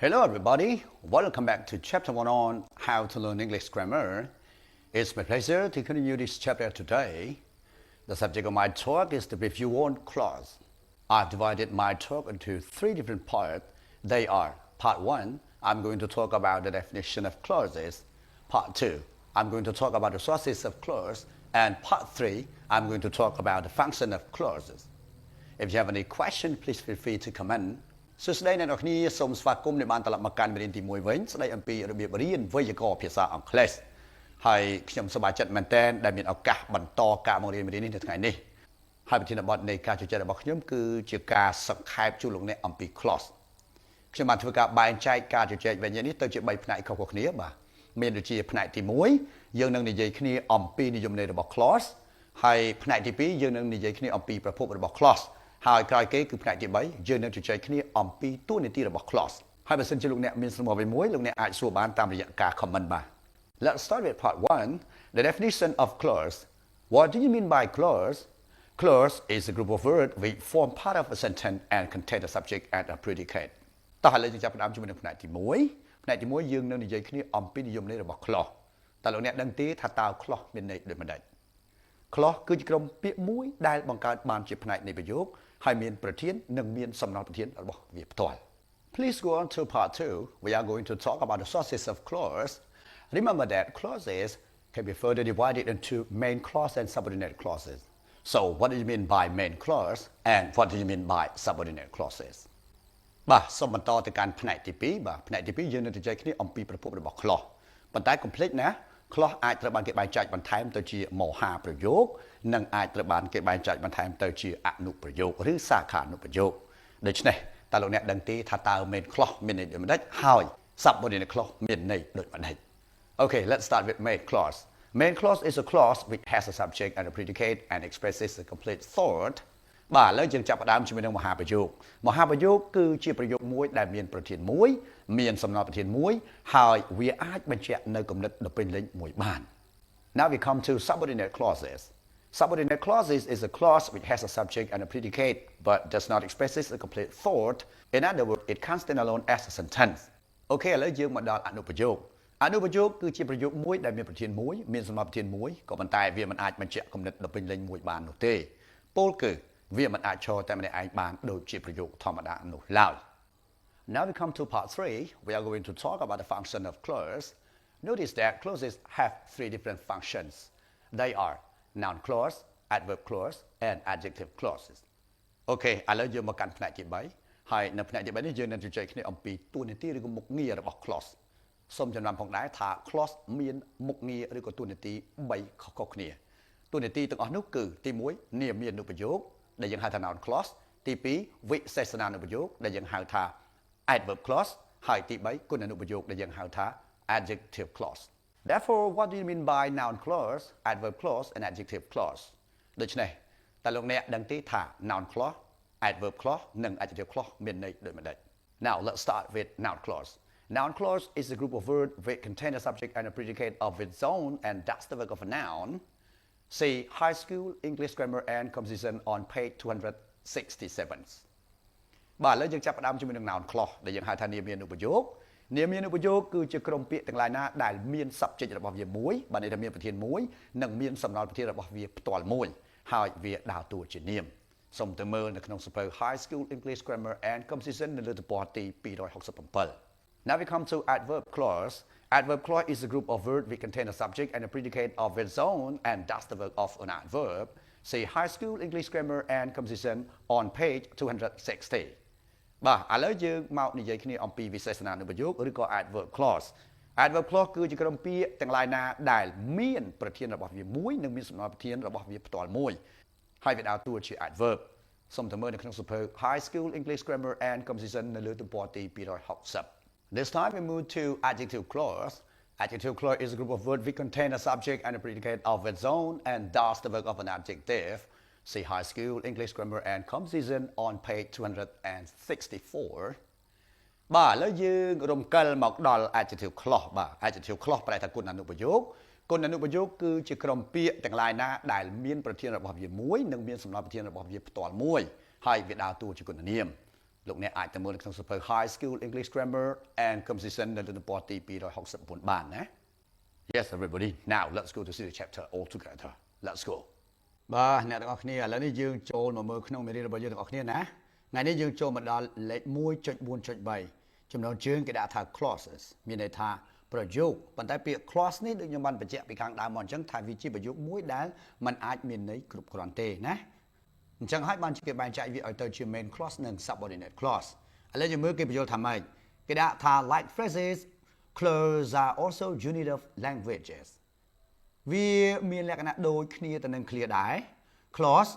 Hello everybody, welcome back to chapter 1 on how to learn English grammar. It's my pleasure to continue this chapter today. The subject of my talk is the if you want clause. I've divided my talk into 3 different parts. They are part 1, I'm going to talk about the definition of clauses. Part 2, I'm going to talk about the sources of clause. And part 3, I'm going to talk about the function of clauses. If you have any question, please feel free to comment. សួស្តីអ្នកនរគ្នាសូមស្វាគមន៍អ្នកបានត្រឡប់មកកាន់មេរៀនទី1វិញស្ដីអំពីរបៀបរៀនវេយ្យាករណ៍ភាសាអង់គ្លេសហើយខ្ញុំសប្បាយចិត្តមែនទែនដែលមានឱកាសបន្តការបង្រៀនមេរៀននេះនៅថ្ងៃនេះហើយប្រធានបទនៃការជជែករបស់ខ្ញុំគឺជាការសង្ខេបជូនលោកអ្នកអំពី clause ខ្ញុំបានធ្វើការបែងចែកការជជែកវិញនេះទៅជា3ផ្នែកខុសៗគ្នាបាទមានដូចជាផ្នែកទី1យើងនឹងនិយាយគ្នាអំពីនិយមន័យរបស់ clause ហើយផ្នែកទី2យើងនឹងនិយាយគ្នាអំពីប្រភពរបស់ clauseហើយក្រោយគេគឺផ្នែកទី3យើងនឹងជជែកគ្នាអំពីតួនាទីរបស់ clause ហើយបើសិនជាលោកអ្នកមានសំណួរអ្វីមួយលោកអ្នកអាចសួរបានតាមរយៈការ comment បាទ Let's start with part 1 the definition of clause What do you mean by clause Clause is a group of words which form part of a sentence and contain a subject and a predicate តោះឥឡូវយើងចាប់ផ្ដើមជាមួយនឹងផ្នែកទី1ផ្នែកទី1យើងនឹងនិយាយគ្នាអំពីនិយមន័យរបស់ clause តើលោកអ្នកដឹងទេថាតើ clause មានន័យដូចម្ដេច clause គឺជាក្រុមពាក្យមួយដែលបង្កើតបានជាផ្នែកនៃប្រយោគហើយមានប្រធាននិងមានសំណល់ប្រធានរបស់វាផ្ទាល់ Please go on to part 2 we are going to talk about the sources of clause Remember that clauses can be further divided into main clause and subordinate clauses So what do you mean by main clause and what do you mean by subordinate clauses បាទសូមបន្តទៅកាន់ផ្នែកទី2បាទផ្នែកទី2យើងនឹងជជែកគ្នាអំពីប្រភពរបស់ clause ប៉ុន្តែ complete ណា clause អាចត្រូវបានគេបែងចែកបន្ថែមទៅជាមហាប្រយោគនិងអាចត្រូវបានគេបែងចែកបន្ថែមទៅជាអនុប្រយោគឬសាខានុប្រយោគដូច្នេះតើលោកអ្នកដឹងទេថាតើ main clause មានន័យដូចម្ដេចហើយ subordinate clause មានន័យដូចម្ដេច Okay let's start with main clause Main clause is a clause which has a subject and a predicate and expresses a complete thought បាទឥឡូវយើងចាប់ផ្ដើមជាមួយនឹងមហាប្រយោគមហាប្រយោគគឺជាប្រយោគមួយដែលមានប្រធានមួយមានសំណល់ប្រធានមួយហើយវាអាចបញ្ជាក់នៅគំនិតដ៏ពេញលេញមួយបាន Now we come to subordinate clauses Subordinate clauses is a clause which has a subject and a predicate but does not express a complete thought In other words it can't stand alone as a sentence អូខេឥឡូវយើងមកដល់អនុប្រយោគគឺជាប្រយោគមួយដែលមានប្រធានមួយមានសំណល់ប្រធានមួយក៏ប៉ុន្តែវាមិនអាចបញ្ជាក់គំនិតដ៏ពេញលេញមួយបាននោះទេពោលគឺវាមិនអាចឈរតែម្នាក់ឯងបានដូចជាប្រយោគធម្មតានោះឡើយ Now we come to part 3 we are going to talk about the function of clause Notice that clauses have 3 different functions They are noun clause adverb clause and adjective clauses អូខេឥឡូវយើងមកកាន់ផ្នែកទី3ហើយនៅផ្នែកទី3នេះយើងនឹងជជែកគ្នាអំពីតួនាទីឬក៏មុខងាររបស់ clause សូមចំណាំផងដែរថា clause មានមុខងារឬក៏តួនាទី3ខុសៗគ្នាតួនាទីទាំងអស់នោះគឺទី1នាមានុប្រយោគដែលយើងហៅថា noun clause ទី2វិសេសនានុប្រយោគដែលយើងហៅថា adverb clause ហើយទី3គុណអនុប្រយោគដែលយើងហៅថា adjective clause Therefore what do you mean by noun clause adverb clause and adjective clause ដូច្នេះតើលោកអ្នកដឹងទេថា noun clause adverb clause និង adjective clause មានន័យដូចម្ដេច Now let's start with noun clause Noun clause is a group of words which contain a subject and a predicate of its own and does the work of a noun See High School English Grammar and Comprehension on page 267 បាទឥឡូវយើងចាប់ផ្ដើមជាមួយនឹង noun clause ដែលយើងហៅថានាមានុប្រយោគនាមានុប្រយោគគឺជាក្រុមពាក្យទាំងឡាយណាដែលមាន subject របស់វាមួយបាទនេះថាមានប្រធានមួយនិងមានសំណល់ប្រធានរបស់វាផ្ទាល់មួយហើយវាដើរតួជានាមសូមទៅមើលនៅក្នុងសៀវភៅ High School English Grammar and Comprehension នៅលើទំព័រទី267 Now we come to adverb clause Adverb clause is a group of words which contain a subject and a predicate of its own and does the work of an adverb. See High School English Grammar and Comprehension on page 260. បាទឥឡូវយើងមកនិយាយគ្នាអំពីវិសេសនានុប្រយោគឬក៏ adverb clause. Adverb clause គឺជាក្រុមពាក្យទាំងឡាយណាដែលមានប្រធានរបស់វាមួយនិងមានសំណល់ប្រធានរបស់វាផ្ទាល់មួយហើយវាដើរតួជា adverb សូមទៅមើលនៅក្នុងសៀវភៅ High School English Grammar and Comprehension នៅលើទំព័រទី260 This time we move to adjective clause. Adjective clause is a group of words which contain a subject and a predicate of its own and does the work of an adjective. See High School English Grammar and Comprehension on page 264. បាទឥឡូវយើងរំកិលមកដល់ adjective clause បាទ adjective clause ប្រែថាគុណអនុប្រយោគគុណអនុប្រយោគគឺជាក្រុមពាក្យទាំងឡាយណាដែលមានប្រធានរបស់វាមួយនិងមានសំណល់ប្រធានរបស់វាផ្ទាល់មួយហើយវាដើរតួជាគុណនាម លោកអ្នកអាចទៅមើលនៅក្នុងសៀវភៅ High School English Grammar and Comprehension នៅលើទំព័រទី269បានណា Yes everybody now let's go to see the chapter all together let's go បាទអ្នកទាំងអស់គ្នាឥឡូវនេះយើងចូលមកមើលក្នុងមេរៀនរបស់យើងទាំងអស់គ្នាណាថ្ងៃនេះយើងចូលមកដល់លេខ 1.4.3 ចំណងជើងគេដាក់ថា clauses មានន័យថាប្រយោគប៉ុន្តែពាក្យ clause នេះដូចខ្ញុំបានបញ្ជាក់ពីខាងដើមមកអញ្ចឹងថាវាជាប្រយោគមួយដែលมันអាចមានន័យគ្រប់គ្រាន់ទេណាអញ្ចឹងហើយបានគេបែងចែកវាឲ្យទៅជា main clause និង subordinate clause ឥឡូវយើងមើលគេបញ្យល់ថាម៉េចគេដាក់ថា like phrases clauses are also unit of languages វាមានលក្ខណៈដូចគ្នាទៅនឹង clear ដែរ clause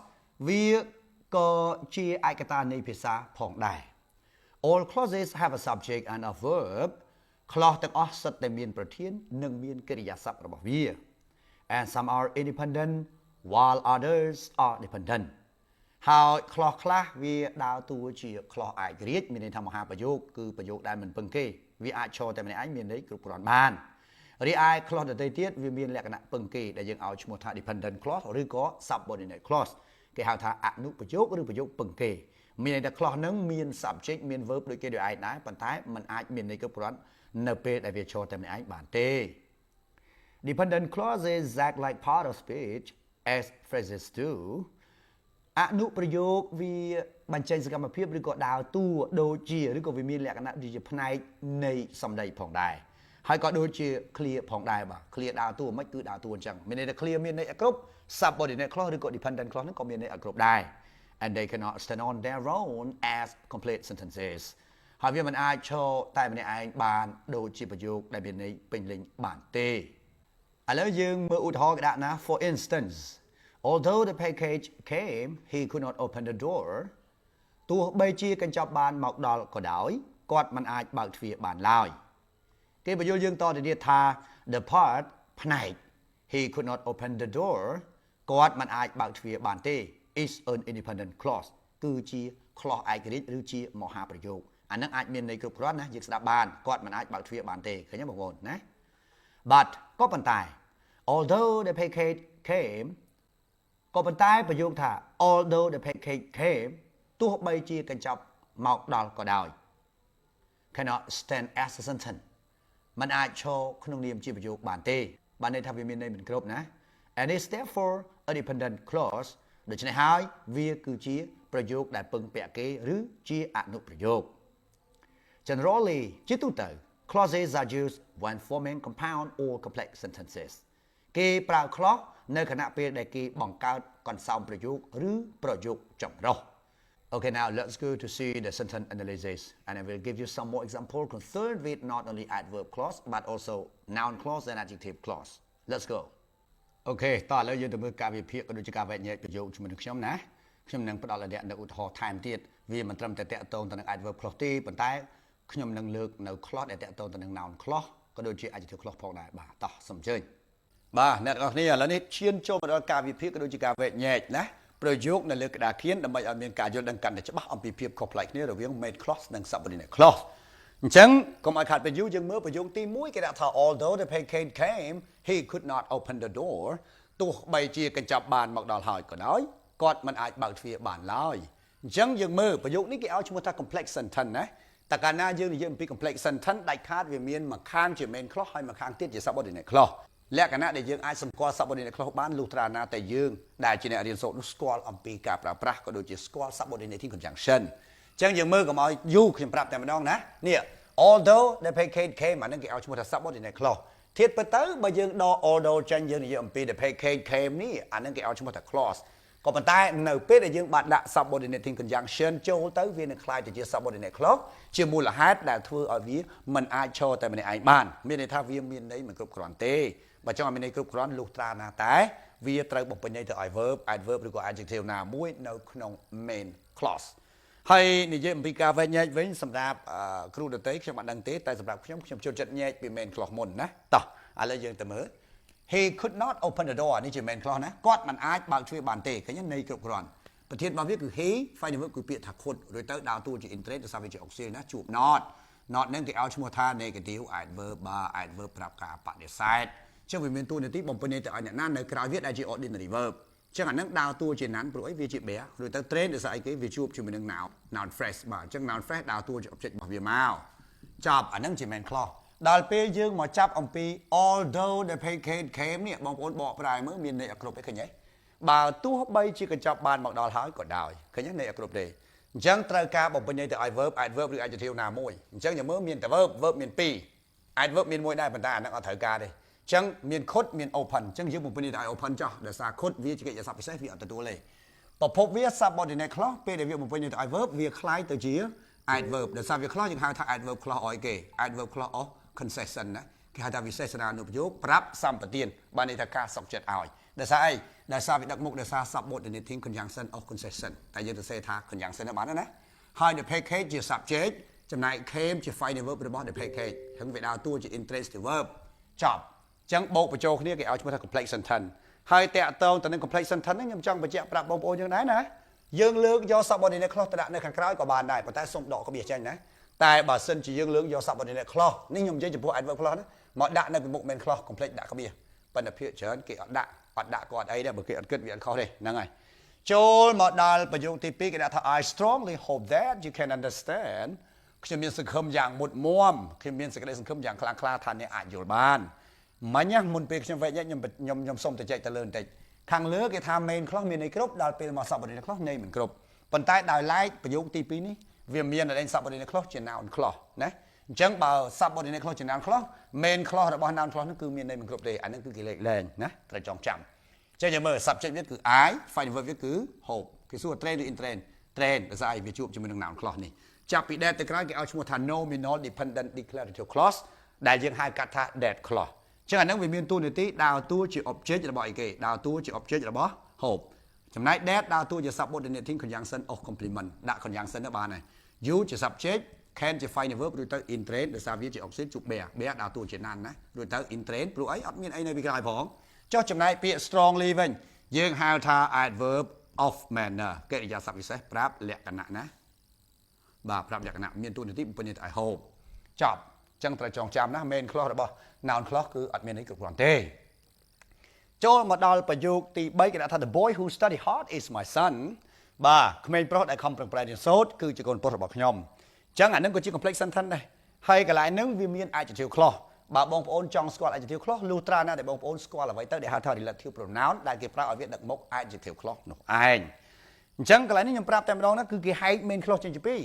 វាក៏ជាឯកតានៃភាសាផងដែរ all clauses have a subject and a verb clause ទាំងអស់សុទ្ធតែមានប្រធាននិងមានកិរិយាសព្ទរបស់វា and some are independent while others are dependent ហើយ clause ខ្លះវាដើរតួជា clause ឯករាជ្យមានន័យថាមហាប្រយោគគឺប្រយោគដែលមិនពឹងគេវាអាចឈរតែម្នាក់ឯងមានន័យគ្រប់គ្រាន់បានរីឯ clause ដទៃទៀតវាមានលក្ខណៈពឹងគេដែលយើងឲ្យឈ្មោះថា dependent clause ឬក៏ subordinate clause គេហៅថាអនុប្រយោគឬប្រយោគពឹងគេមានន័យថា clause ហ្នឹងមាន subject មាន verb ដូចគេដូចឯងដែរប៉ុន្តែมันអាចមានន័យគ្រប់គ្រាន់នៅពេលដែលវាឈរតែម្នាក់ឯងបានទេ Dependent clauses act like part of speech as phrases do អនុប្រយោគវាបញ្ចេញសកម្មភាពឬក៏ដើរតួដូចជាឬក៏វាមានលក្ខណៈជាផ្នែកនៃសម្ដីផងដែរហើយក៏ដូចជា clear ផងដែរបាទ clear ដើរតួមិនគឺដើរតួអញ្ចឹងមានន័យថា clear មានន័យឲ្យគ្រប់ subordinate clause ឬក៏ dependent clause ហ្នឹងក៏មានន័យឲ្យគ្រប់ដែរ and they cannot stand on their own as complete sentences ហើយវាមិនអាចឈរតែម្នាក់ឯងបានដូចជាប្រយោគដែលមានន័យពេញលេញបានទេឥឡូវយើងមើលឧទាហរណ៍គេដាក់ណា for instance although the package came he could not open the door ទោះបីជាកញ្ចប់បានមកដល់ក៏ដោយគាត់មិនអាចបើកទ្វារបានឡើយគេបញ្យល់យើងតទៅទៀតថា the part ផ្នែក he could not open the door គាត់មិនអាចបើកទ្វារបានទេ is an independent clause គឺជា clause ឯករាជ្យឬជាមហាប្រយោគអានឹងអាចមានន័យគ្រប់គ្រាន់ណាយើងស្ដាប់បានគាត់មិនអាចបើកទ្វារបានទេឃើញទេបងប្អូនណា but ក៏ប៉ុន្តែ although the package came ក៏ប៉ុន្តែប្រយោគថា although the package came ទោះបីជាកញ្ចប់មកដល់ក៏ដោយ cannot stand as a sentence มันអាចឈរក្នុងនាមជាប្រយោគបានទេបានន័យថាវាមានន័យមិនគ្រប់ណា and is therefore a dependent clause ដូច្នេះហើយវាគឺជាប្រយោគដែលពឹងពាក់គេឬជាអនុប្រយោគ Generally ជាទូទៅ clauses are used when forming compound or complex sentences គេប្រើ clause នៅខណៈពេលដែលគេបង្កើតកន្សោមប្រយោគឬប្រយោគចម្រុះ Okay now let's go to see the sentence analysis and I will give you some more example concerned with not only adverb clause but also noun clause and adjective clause let's go Okay តោះឥឡូវយើងទៅមើលការវិភាគក៏ដូចជាការវែកញែកប្រយោគជាមួយនឹងខ្ញុំណាខ្ញុំនឹងផ្ដល់ឲ្យអ្នកនៅឧទាហរណ៍ថែមទៀតវាមិនត្រឹមតែតាក់ទងទៅនឹង adverb clause ទេប៉ុន្តែខ្ញុំនឹងលើកនៅ clause ដែលតាក់ទងទៅនឹង noun clause ក៏ដូចជា adjective clause ផងដែរបាទតោះសូមអញ្ជើញបាទអ្នកទាំងអស់គ្នាឥឡូវនេះឈានចូលមកដល់ការវិភាគក៏ដូចជាការវែកញែកណាប្រយោគនៅលើក្តារខៀនដើម្បីឲ្យមានការយល់ដឹងកាន់តែច្បាស់អំពីភាពខុសប្លែកគ្នារវាង main clause និង subordinate clause អញ្ចឹងកុំឲ្យខាត់ពេលយូរយើងមើលប្រយោគទី1គេដាក់ថា although the package came he could not open the door ទោះបីជាកញ្ចប់បានមកដល់ហើយក៏ដោយគាត់មិនអាចបើកទ្វារបានឡើយអញ្ចឹងយើងមើលប្រយោគនេះគេឲ្យឈ្មោះថា complex sentence ណាតែកាលណាយើងនិយាយអំពី complex sentence ដាច់ខាតវាមានមួយខាងជា main clause ហើយមួយខាងទៀតជា subordinate clause លក្ខណៈដែលយើងអាចសម្គាល់ subordinate clause បានលុះត្រាណាតែយើងដែលជាអ្នករៀនសូត្រនោះស្គាល់អំពីការប្រើប្រាស់ក៏ដូចជាស្គាល់ subordinating conjunction អញ្ចឹងយើងមើលកុំឲ្យយូរខ្ញុំប្រាប់តែម្ដងណានេះ although the package came អានឹងគេឲ្យឈ្មោះថា subordinate clause ធៀបទៅបើយើងដក although ចេញយើងនិយាយអំពី the package came នេះអានឹងគេឲ្យឈ្មោះថា clause ក៏ប៉ុន្តែនៅពេលដែលយើងបានដាក់ subordinating conjunction ចូលទៅវានឹងคล้ายទៅជា subordinate clause ជាមូលហេតុដែលធ្វើឲ្យវាមិនអាចឈរតែម្នាក់ឯងបានមានន័យថាវាមានន័យមិនគ្រប់គ្រាន់ទេបើចង់ឲ្យមានន័យគ្រប់គ្រាន់លុះត្រាណាតែវាត្រូវបំពេញន័យទៅឲ្យ verb adverb ឬក៏ adjective ណាមួយនៅក្នុង main clause ហើយនិយាយអំពីការវែកញែកវិញសម្រាប់គ្រូដទៃខ្ញុំអត់ដឹងទេតែសម្រាប់ខ្ញុំចូលចិត្តញែកពី main clause មុនណាតោះឥឡូវយើងទៅមើល he could not open the door នេះជា main clause ណាគាត់មិនអាចបើកទ្វារបានទេឃើញន័យគ្រប់គ្រាន់ប្រធានរបស់វាគឺ he final verb គឺពាក្យថា could រួចទៅដើរតួជា interest ដោយសារវាជា auxiliary ណាជួប not នឹងគេឲ្យឈ្មោះថា negative adverb បាទ adverb ប្រាប់ការបដិសេធចឹងវាមានតួនាទីបំពេញន័យទៅឲ្យអ្នកណានៅក្រៅវាដែលជា ordinary verb chẳng hạn năng đào tua trên nắn bữa vì chị bé rồi ta train để sai cái vì chụp cho mình năng nào noun fresh mà chẳng noun fresh đào tua cho object bảo vì màu chọc ở năng chỉ mình clause đào pe dương mà chắp ông pi although the pancake kém nè bong ôn bỏ phải mới miền này ở group cái nhảy bà tu hấp bay chỉ cần chọc bàn mặc đào hỏi còn đào cái nhảy này ở group đây chẳng tra ca bong bên này từ adverb được adjective nào môi chẳng nhà mới miền từ verb miền pi adverb miền môi đây bản ta đang ở thời ca đây chẳng miền code miền open chẳng dương một bên này open cho để xa code vi chỉ cái giờ sắp phải việc ởตัวเลยพอพบวิsubordinate clause ពេលដែលវាបំពេញនៅ adverb វាคล้ายទៅជា adverb ដែលសារវា clause យើងហៅថា adverb clause អីគេ adverb clause of concession ណាគេហៅថាវិសេសនានុប្រយោគប្រាប់សម្បទានបានន័យថាការសុខចិត្តឲ្យដែលសារអីដែលសារវាដឹកមុខដែលសារ subordinating conjunction of concession តែយើងទៅសេថា conjunction បានណាហើយ the package ជា subject ចំណែក came ជា final verb របស់ the package ហ្នឹងវាដើរតួជា intransitive verb ចប់ចឹងបូកបញ្ចូលគ្នាគេឲ្យឈ្មោះថា complex sentence ហើយតាក់ទងទៅនឹង complex sentence ហ្នឹងខ្ញុំចង់បញ្ជាក់ប្រាប់បងប្អូនយើងដែរណាយើងលើកយក subordinate clause ទៅដាក់នៅខាងក្រោយក៏បានដែរប៉ុន្តែសូមដកក្បៀសចេញណាតែបើសិនជាយើងលើកយក subordinate clause នេះខ្ញុំនិយាយចំពោះ adverb clause ណាមកដាក់នៅពីមុខ main clause complex ដាក់ក្បៀសប៉ុន្តែភាគច្រើនគេអត់ដាក់គាត់អីដែរបើគេអត់គិតវាអត់ខុសទេហ្នឹងហើយចូលមកដល់ប្រយោគទី2គេដាក់ថា I strongly hope that you can understand ខ្ញុំមានសង្ឃឹមយ៉ាងមុតមមខ្ញុំមានសេចក្តីសង្ឃឹមយ៉ាងខ្លាំងក្លាថាអ្នកអាចយល់បានមិញណាមុនពេលខ្ញុំវែកខ្ញុំសុំទៅចែកទៅលើបន្តិចខាងលើគេថា main clause មានន័យគ្រប់ដល់ពេលមក subordinate clause ន័យមិនគ្រប់ប៉ុន្តែដោយឡែកប្រយោគទី2នេះវាមានតែ subordinate clause ជា noun clause ណាអញ្ចឹងបើ subordinate clause ជា noun clause main clause របស់ noun clause ហ្នឹងគឺមានន័យមិនគ្រប់ទេអាហ្នឹងគឺគេលេខលែងណាត្រូវចងចាំចឹងយើងមើល subject វាគឺ I final verb វាគឺ hope គេសួរ train ឬ in train ដោយសារវាជួបជាមួយនឹង noun clause នេះចាប់ពី that ទៅក្រោយគេឲ្យឈ្មោះថា nominal dependent declarative clause ដែលយើងហៅកាត់ថា that clauseចឹងអាហ្នឹងវាមានតួនាទីដើរតួជា object របស់អីគេដើរតួជា object របស់ hope ចំណែក that ដើរតួជា subordinating conjunction of complement ដាក់ conjunction ទៅបានហើយ you ជា subject can ជា final verb រួចទៅ in train ដោយសារវាជា object ជួប bear ដើរតួជា noun ណារួចទៅ in train ព្រោះអីអត់មានអីនៅពីក្រោយផងចុះចំណែកពាក្យ strongly វិញយើងហៅថា adverb of manner កិរិយាសព្ទវិសេសប្រាប់លក្ខណៈណាបាទប្រាប់លក្ខណៈមានតួនាទីបំពេញទៅ I hope ចប់ចឹងត្រូវចងចាំណា main clause របស់ noun clause គឺអត់មានអីគ្រប់គ្រាន់ទេចូលមកដល់ប្រយោគទី3គេដាក់ថា the boy who study hard is my son បាទក្មេងប្រុសដែលខំប្រឹងប្រែងរៀនសូត្រគឺជាកូនប្រុសរបស់ខ្ញុំចឹងអានឹងក៏ជា complex sentence ដែរហើយកន្លែងហ្នឹងវាមាន adjective clause បើបងប្អូនចង់ស្គាល់ adjective clause លុះត្រាណាដែលបងប្អូនស្គាល់អ្វីទៅដែលហៅថា relative pronoun ដែលគេប្រើឲ្យវាដឹកមុខ adjective clause នោះឯងអញ្ចឹងកន្លែងនេះខ្ញុំប្រាប់តែម្ដងណាគឺគេហែក main clause ចេញជាពីរ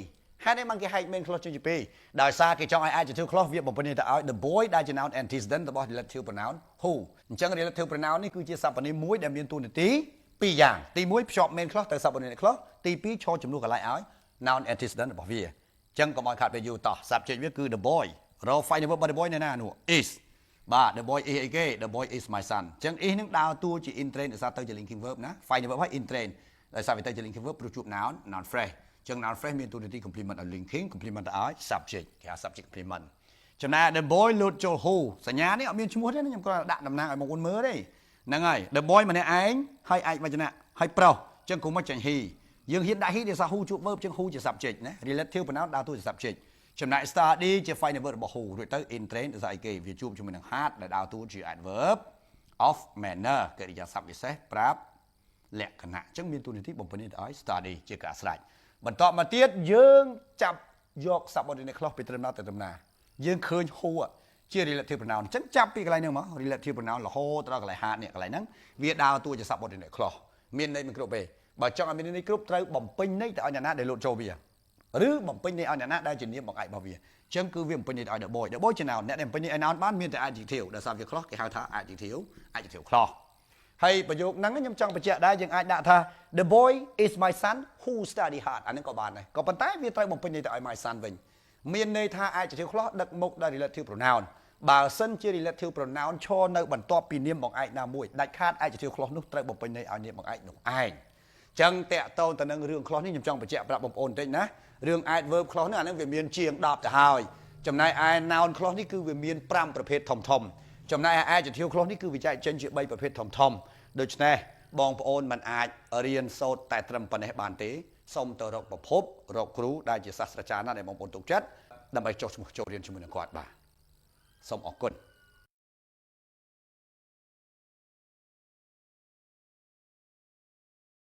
ហេតុអីបានគេហែក main clause ចេញជាពីរដោយសារគេចង់ឲ្យ adjective clause វាបំពេញទៅឲ្យ the boy ដែលជា noun antecedent របស់ relative pronoun who អញ្ចឹង relative pronoun នេះគឺជាសព្វនាមមួយដែលមានតួនាទីពីរយ៉ាងទី1ភ្ជាប់ main clause ទៅ subordinate clause ទី2ឈរជំនួសកន្លែងឲ្យ noun antecedent របស់វាអញ្ចឹងកុំឲ្យខាត់ពេលយូរតោះ subject វាគឺ the boy រក final verb របស់ the boy នៅណានោះ is បាទ the boy is អីគេ the boy is my son អញ្ចឹង is នឹងដើរតួជា in train ដោយសារទៅជា linking verb ណា final verb ហើយ in train ដោយសារវាទៅជា linking verb ព្រោះជួប noun fresh ចឹង noun fresh មានតួនាទី complement ឲ្យ linking complement ទៅឲ្យ subject គេហៅ subject complement ចំណែក the boy លោតចូល who សញ្ញានេះអត់មានឈ្មោះទេខ្ញុំគ្រាន់តែដាក់តំណាងឲ្យបងប្អូនមើលទេហ្នឹងហើយ the boy ម្នាក់ឯងហើយឯកវចនៈហើយប្រុសចឹងគូមកចាញ់ he យើងហ៊ានដាក់ he ដោយសារ who ជួប verb ចឹង who ជា subject ណា relative pronoun ដើរតួជា subject ចំណែក study ជា final verb របស់ who រួចទៅ in train ដោយសារអីគេវាជួបជាមួយនឹង had ដែលដើរតួជា adverb of manner កិរិយាសព្ទវិសេសប្រាប់លក្ខណៈចឹងមានតួនាទីបំពេញទៅឲ្យ study ជាការស្រេចបន្តមកទៀតយើងចាប់យក subordinate clause ពីត្រឹមណាទៅត្រឹមណាយើងឃើញ who ជា relative pronoun អញ្ចឹងចាប់ពីកន្លែងហ្នឹងមក relative pronoun រហូតដល់កន្លែង had នេះកន្លែងហ្នឹងវាដើរតួជា subordinate clause មានន័យមិនគ្រប់ទេបើចង់ឲ្យមានន័យគ្រប់ត្រូវបំពេញន័យទៅឲ្យអ្នកណាដែលលោតចូលវាឬបំពេញន័យឲ្យអ្នកណាដែលជានាមបង្អែករបស់វាអញ្ចឹងគឺវាបំពេញន័យឲ្យ the boy ជា noun អ្នកដែលបំពេញន័យឲ្យ noun បានមានតែ adjective ដោយសារវា clause គេហៅថា adjective clause ហើយប្រយោគហ្នឹងខ្ញុំចង់បញ្ជាក់ដែរយើងអាចដាក់ថា the boy is my son who study hard អាហ្នឹងក៏បានដែរក៏ប៉ុន្តែវាត្រូវបំពេញន័យទៅឲ្យ my son វិញមានន័យថា adjective clause ដឹកមុខដល់ relative pronoun បើសិនជា relative pronoun ឈរនៅបន្ទាប់ពីនាមបង្អែកណាមួយដាច់ខាត adjective clause នោះត្រូវបំពេញន័យឲ្យនាមបង្អែកនោះឯងចឹងតកតងទៅនឹងរឿង clause នេះខ្ញុំចង់បញ្ជាក់ប្រាប់បងប្អូនបន្តិចណារឿង adverb clause នេះអាហ្នឹងវាមានជាង10ទៅហើយចំណែកឯ noun clause នេះគឺវាមាន5ប្រភេទធំចំណែកឯ adjective clause នេះគឺវាចែកចេញជា3ប្រភេទធំដូច្នេះបងប្អូនមិនអាចរៀនសូត្រតែត្រឹមប៉ុណ្ណេះបានទេសូមទៅរកប្រភពរកគ្រូដែលជាសាស្ត្រាចារ្យណាដែលបងប្អូនទុកចិត្តដើម្បីចុះឈ្មោះចូលរៀនជាមួយនឹងគាត់បាទសូមអរគុណ